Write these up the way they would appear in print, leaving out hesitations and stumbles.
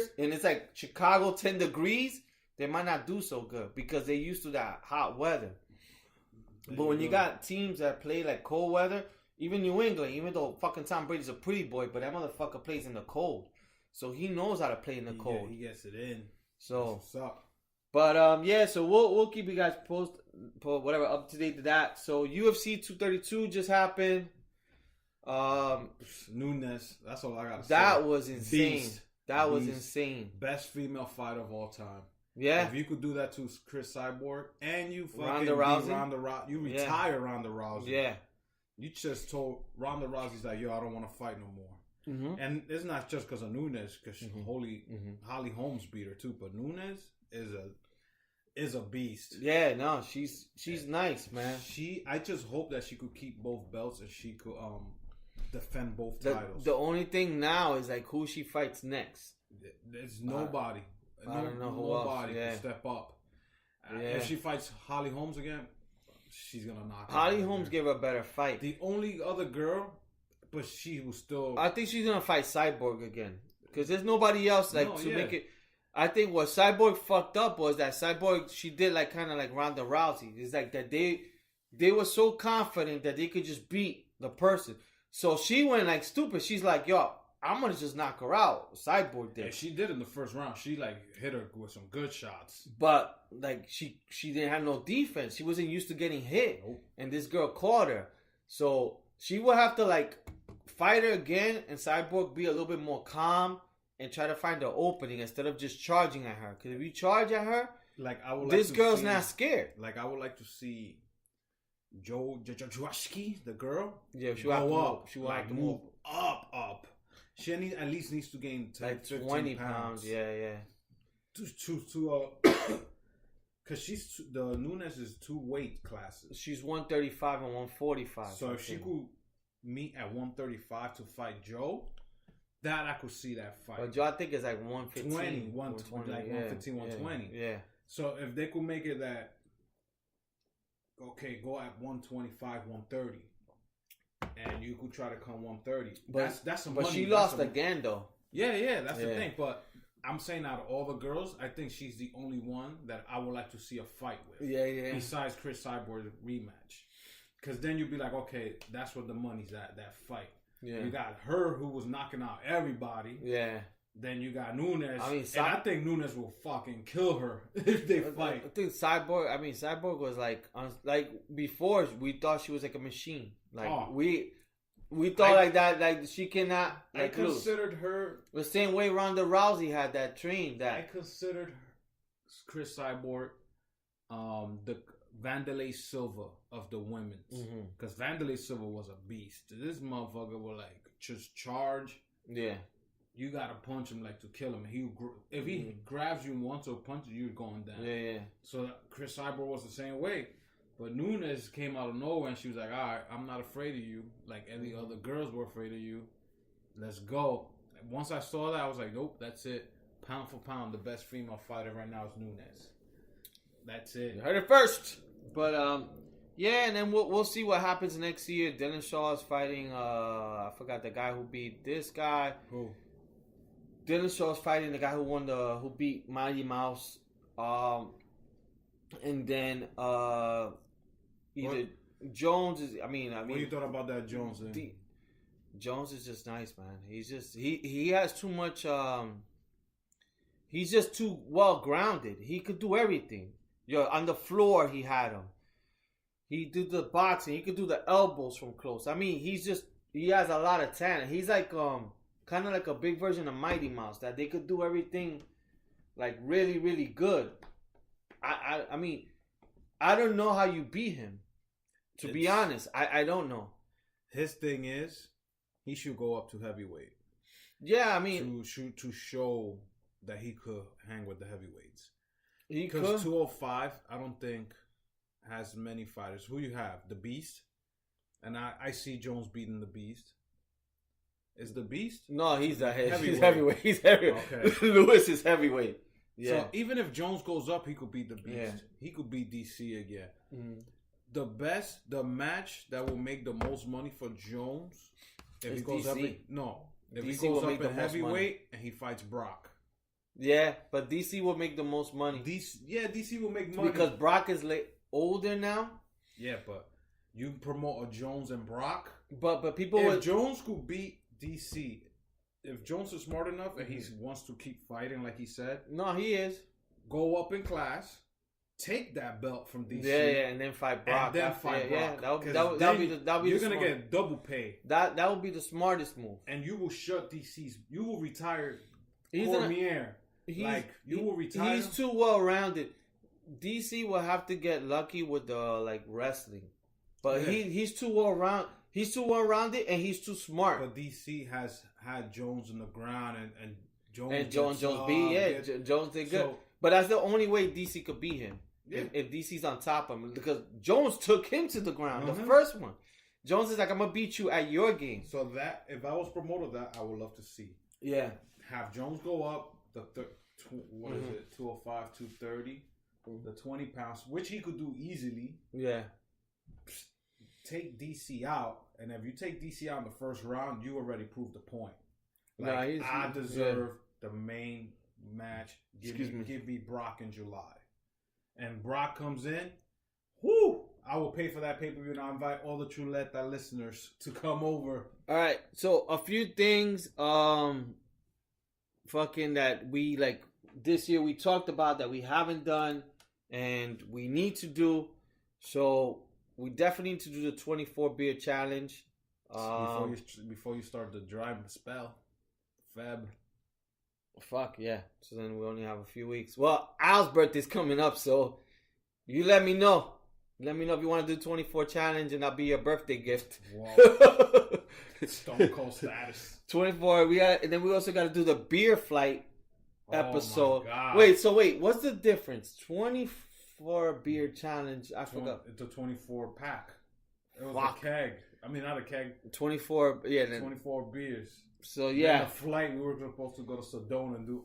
fighters and it's like Chicago 10 degrees, they might not do so good because they're used to that hot weather. But when you got teams that play like cold weather, even New England, even though fucking Tom Brady's a pretty boy, but that motherfucker plays in the cold. So he knows how to play in the cold. He gets it in. So what's up? But yeah, so we'll keep you guys up to date to that. So UFC 232 just happened. Nunes, that's all I gotta say. That was insane. Beast. That was insane. Best female fighter of all time. Yeah. If you could do that to Chris Cyborg and you fucking Ronda Rousey, you retire Ronda Rousey. Yeah. You just told Ronda Rousey's like, yo, I don't want to fight no more. Mm-hmm. And it's not just because of Nunes, because Holly Holmes beat her too. But Nunes is a beast. Yeah, no, she's nice, man. I just hope that she could keep both belts and she could defend both titles. The only thing now is like who she fights next. There's nobody. I don't know who nobody else. Yeah. can step up. Yeah. If she fights Holly Holmes again, she's gonna knock her. Holly Holmes gave her a better fight. The only other girl, but she was still. I think she's gonna fight Cyborg again because there's nobody else make it. I think what Cyborg fucked up was that Cyborg, she did like kind of like Ronda Rousey. It's like that they were so confident that they could just beat the person. So she went like stupid. She's like, yo, I'm gonna just knock her out. Cyborg did. Yeah, she did in the first round. She like hit her with some good shots. But like she didn't have no defense. She wasn't used to getting hit. Nope. And this girl caught her. So she will have to like fight her again and Cyborg be a little bit more calm and try to find the opening instead of just charging at her. Because if you charge at her, like I would this girl's not scared. Like I would like to see Joashki, the girl. Yeah, she will up. She will have to move up. She at least needs to gain 10, like 20 pounds. Yeah. Because she's the Nunes is 2 weight classes. She's 135 and 145. So if she could meet at 135 to fight Joe, that I could see that fight. But Joe, I think it's like 115. 120, like 115, 120. Yeah. So if they could make it that, okay, go at 125, 130. And you could try to come 130. But that's some money. But she lost again, though. Yeah, that's the thing. But I'm saying out of all the girls, I think she's the only one that I would like to see a fight with. Yeah. Besides Chris Cyborg's rematch. Because then you'd be like, okay, that's where the money's at, that fight. Yeah. You got her who was knocking out everybody. Yeah. Then you got Nunes. And I think Nunes will fucking kill her if they fight. I think Cyborg was like before we thought she was like a machine. Like we thought like that, like she cannot. Like, I considered her the same way Ronda Rousey had that train. That I considered Chris Cyborg, the Vanderlei Silva of the women's, because Vanderlei Silva was a beast. This motherfucker will like just charge. Yeah. You gotta punch him like to kill him. If he grabs you once or punches you, you're going down. Yeah. So Chris Cyborg was the same way. But Nunes came out of nowhere and she was like, all right, I'm not afraid of you. Like any other girls were afraid of you. Let's go. Once I saw that, I was like, nope, that's it. Pound for pound, the best female fighter right now is Nunes. That's it. You heard it first. But yeah, and then we'll see what happens next year. Dylan Shaw is fighting I forgot the guy who beat this guy. Who? Dylan Shaw is fighting the guy who beat Mighty Mouse. And then either Jones is. I mean. What you thought about that Jones thing? Jones is just nice, man. He's just he has too much. He's just too well grounded. He could do everything. On the floor he had him. He did the boxing. He could do the elbows from close. I mean, he has a lot of talent. He's like kind of like a big version of Mighty Mouse that they could do everything like really, really good. I mean, I don't know how you beat him. To be honest, I don't know. His thing is, he should go up to heavyweight. Yeah, I mean, to show that he could hang with the heavyweights. Because 205, I don't think has many fighters. Who you have? The Beast, and I see Jones beating the Beast. Is the Beast? No, he's heavyweight. He's heavyweight. Okay. Lewis is heavyweight. Yeah. So even if Jones goes up, he could beat the Beast. Yeah. He could beat DC again. Mm-hmm. The match that will make the most money for Jones, if he goes DC. If DC he goes up in heavyweight and he fights Brock. Yeah, but DC will make the most money. DC will make money because Brock is older now. Yeah, but you promote a Jones and Brock. But people if Jones could beat DC, if Jones is smart enough and he wants to keep fighting like he said, no, he is. Go up in class, take that belt from DC. Yeah, and then fight Brock. And then fight Brock. That'll be you're gonna get double pay. That would be the smartest move. And you will shut DC's. You will retire Cormier. You will retire. He's too well rounded. DC will have to get lucky with the wrestling, but he's too well rounded. He's too well rounded and he's too smart. But DC has had Jones in the ground and Jones Jones beat Jones did good. But that's the only way DC could beat him. Yeah. If DC's on top of him, because Jones took him to the ground, the first one. Jones is like, I'm gonna beat you at your game. So that if I was promoted, that I would love to see. Yeah, have Jones go up the 205, 230, the 20 pounds, which he could do easily. Yeah. Take DC out, and if you take DC out in the first round, you already proved the point. I deserve the main match. Give me Brock in July. And Brock comes in, I will pay for that pay-per-view, and I invite all the Chuleta listeners to come over. All right, so a few things that we this year we talked about that we haven't done and we need to do. So we definitely need to do the 24 beer challenge. Before you start the dry spell, Feb. Fuck yeah! So then we only have a few weeks. Well, Al's birthday's coming up, so you let me know. Let me know if you want to do 24 challenge, and I'll be your birthday gift. Wow. Stone Cold status. 24. And then we also got to do the beer flight episode. My God. Wait. What's the difference? 24 beer challenge. I forgot. It's a 24 pack. It was a keg. I mean, not a keg. 24. Yeah. 24 beers. So yeah. The flight, we were supposed to go to Sedona and do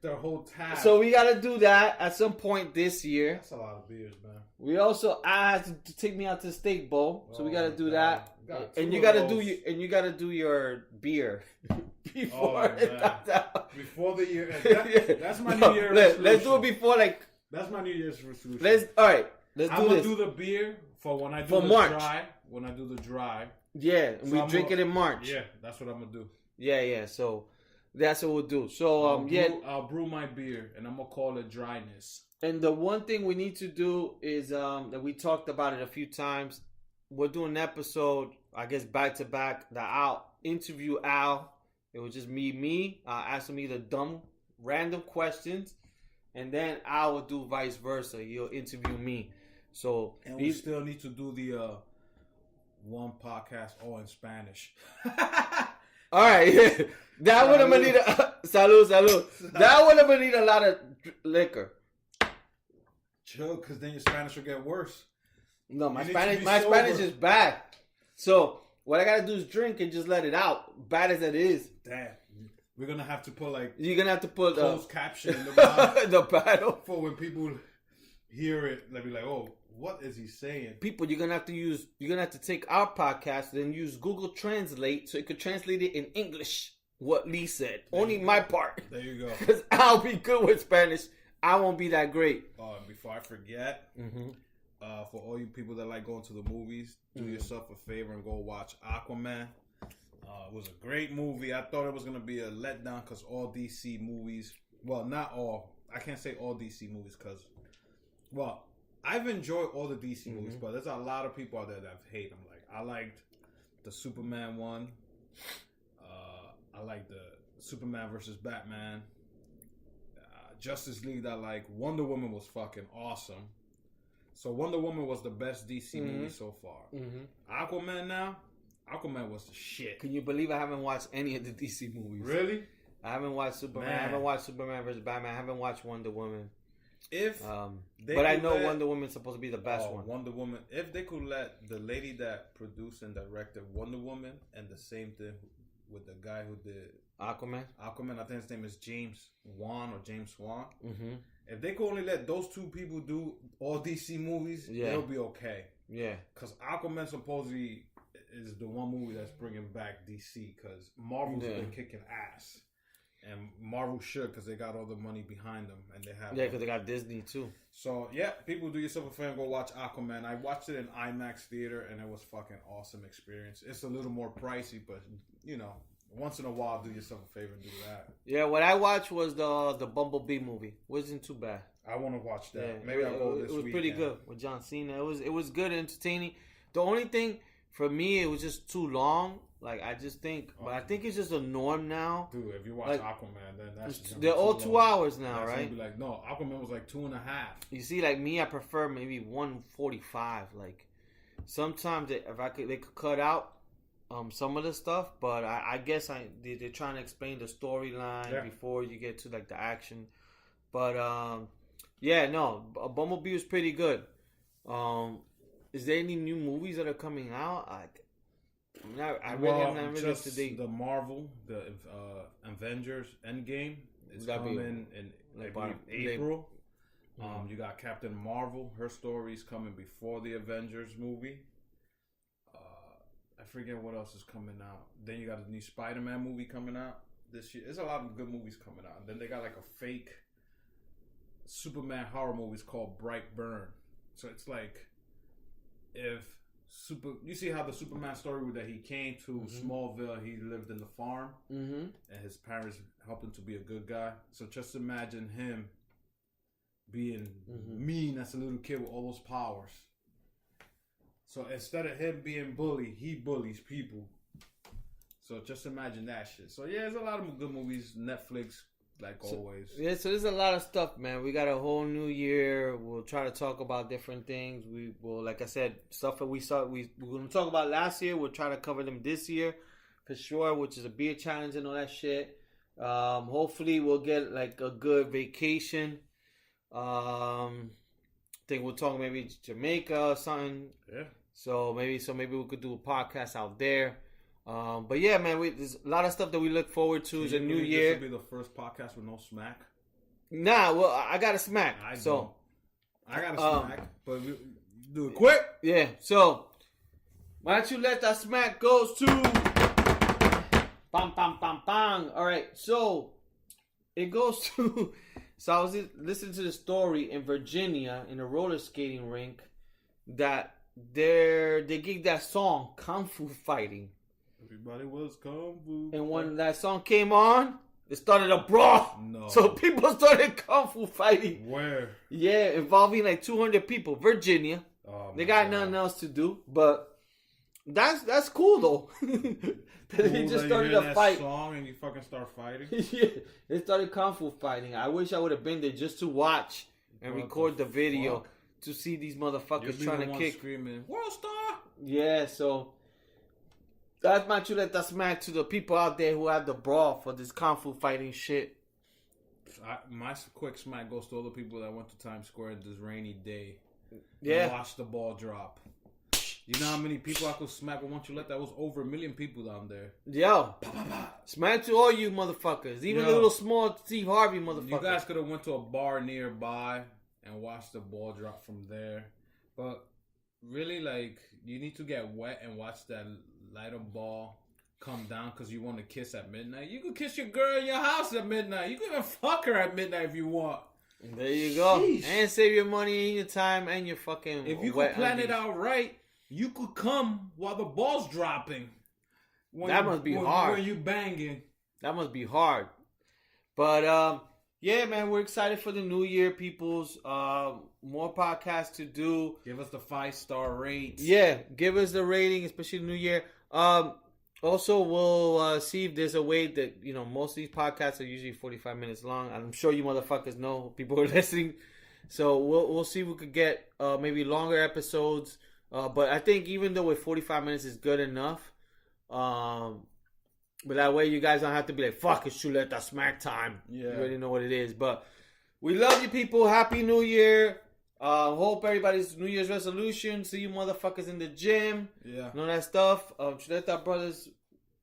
their whole tab. So we got to do that at some point this year. That's a lot of beers, man. We also asked to take me out to the steak bowl, so we got to do that. And you got to do your beer before before the year. That's my New Year's resolution. Let's do it before That's my New Year's resolution. Let's I'm gonna do the beer for when I do the March. dry. When I do the dry. Yeah, and we drink it in March. Yeah, that's what I'm gonna do. Yeah. So that's what we'll do. So I'll brew my beer and I'm gonna call it dryness. And the one thing we need to do is that we talked about it a few times. We'll do an episode, I guess back to back. That I'll interview Al. It was just me. Asking me the dumb, random questions, and then Al will do vice versa. He'll interview me. So and we still need to do the one podcast all in Spanish. All right, that one I'm gonna need salud. That one I'm gonna need a lot of liquor. Chill, because then your Spanish will get worse. No, my Spanish is bad. So what I gotta do is drink and just let it out. Bad as it is. Damn. We're gonna have to put you're gonna have to put closed caption in the bottom the battle for when people hear it. They'll be like, "Oh, what is he saying?" People, you're gonna have to take our podcast and use Google Translate so it could translate it in English. What Lee said. Only my part. There you go. Because I'll be good with Spanish. I won't be that great. Before I forget, for all you people that like going to the movies, do yourself a favor and go watch Aquaman. It was a great movie. I thought it was going to be a letdown because all DC movies, well, not all. I can't say all DC movies because, well, I've enjoyed all the DC movies, but there's a lot of people out there that hate them. I liked the Superman one. I liked the Superman versus Batman. Justice League, Wonder Woman was fucking awesome. So Wonder Woman was the best DC movie so far. Aquaman was the shit. Can you believe I haven't watched any of the DC movies? Really? I haven't watched Superman. I haven't watched Superman versus Batman. I haven't watched Wonder Woman. But I know Wonder Woman's supposed to be the best one. Wonder Woman. If they could let the lady that produced and directed Wonder Woman and the same thing with the guy who did Aquaman, I think his name is James Wan. If they could only let those two people do all DC movies, it'll be okay. Yeah. Because Aquaman supposedly is the one movie that's bringing back DC because Marvel's been kicking ass. And Marvel should, because they got all the money behind them, and they have because they got Disney too. So yeah, people, do yourself a favor, go watch Aquaman. I watched it in IMAX theater, and it was fucking awesome experience. It's a little more pricey, but you know, once in a while, do yourself a favor and do that. Yeah, what I watched was the Bumblebee movie. Wasn't too bad. I want to watch that. Yeah, Maybe I'll go this week. It was pretty good with John Cena. It was good, entertaining. The only thing for me, it was just too long. Like, I just think, but I think it's just a norm now. Dude, if you watch Aquaman, then that's just they're all 2 hours now, that's right? Be like, no, Aquaman was like 2.5. You see, like me, I prefer maybe 1:45. Like, sometimes they could cut out some of the stuff, but I guess they're trying to explain the storyline before you get to like the action. But yeah, no, Bumblebee was pretty good. Is there any new movies that are coming out? I really have not really just today. The Marvel, the Avengers Endgame is coming in April. You got Captain Marvel. Her story is coming before the Avengers movie. I forget what else is coming out. Then you got a new Spider-Man movie coming out this year. There's a lot of good movies coming out. And then they got like a fake Superman horror movies called Brightburn. So it's like if you see how the Superman story that he came to Smallville, he lived in the farm, and his parents helped him to be a good guy. So just imagine him being mean as a little kid with all those powers. So instead of him being bullied, he bullies people. So just imagine that shit. So yeah, there's a lot of good movies. Netflix, always. Yeah, so there's a lot of stuff, man. We got a whole new year. We'll try to talk about different things. We will, like I said, stuff that we're going to talk about last year. We'll try to cover them this year for sure, which is a beer challenge and all that shit. Hopefully we'll get like a good vacation. Think we'll talk maybe Jamaica or something. Yeah. So maybe we could do a podcast out there. But yeah, man, there's a lot of stuff that we look forward to. It's a new year. This will be the first podcast with no smack. Nah, well, I got a smack. I got a smack, but we do it quick. Yeah. So why don't you let that smack goes to bam, bam, bam, bang. All right. So it goes to. So I was listening to the story in Virginia in a roller skating rink that they gave that song Kung Fu Fighting. Everybody was Kung Fu. And when that song came on, it started a brawl. No. So people started Kung Fu fighting. Where? Yeah, involving like 200 people. Virginia. Oh, they got nothing else to do. But that's cool though. They just started a fight. Song and you fucking start fighting. Yeah, they started Kung Fu fighting. I wish I would have been there just to watch and record the video to see these motherfuckers trying to kick. Screaming, World Star. Yeah, so that's my Chuleta smack to the people out there who had the brawl for this Kung Fu fighting shit. My quick smack goes to all the people that went to Times Square this rainy day. Yeah. And watched the ball drop. You know how many people I could smack with one Chuleta? That was over 1 million people down there. Yo. Smack to all you motherfuckers. Even the little small Steve Harvey motherfuckers. You guys could have went to a bar nearby and watched the ball drop from there. But really, like, you need to get wet and watch that light up ball come down because you want to kiss at midnight. You can kiss your girl in your house at midnight. You can even fuck her at midnight if you want. And there you go. Sheesh. And save your money and your time and your fucking if you could plan it out right, you could come while the ball's dropping. That must be hard. When you banging. That must be hard. But yeah, man, we're excited for the new year, peoples. More podcasts to do. Give us the 5-star rate. Yeah, give us the rating, especially the new year. Also, we'll see if there's a way that, you know, most of these podcasts are usually 45 minutes long. I'm sure you motherfuckers know people are listening. So we'll see if we could get maybe longer episodes. But I think even though with 45 minutes is good enough, but that way you guys don't have to be like, fuck, it's Chuleta smack time. Yeah. You already know what it is. But we love you people. Happy New Year. Hope everybody's New Year's resolution. See you motherfuckers in the gym. Yeah. And all that stuff. Chuleta brothers,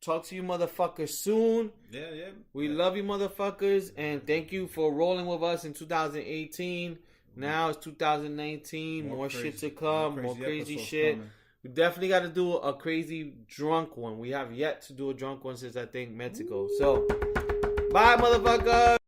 talk to you motherfuckers soon. Yeah. We love you motherfuckers. And thank you for rolling with us in 2018. Now it's 2019. More shit to come. More crazy shit. Coming. We definitely got to do a crazy drunk one. We have yet to do a drunk one since I think Mexico. So Bye, motherfucker.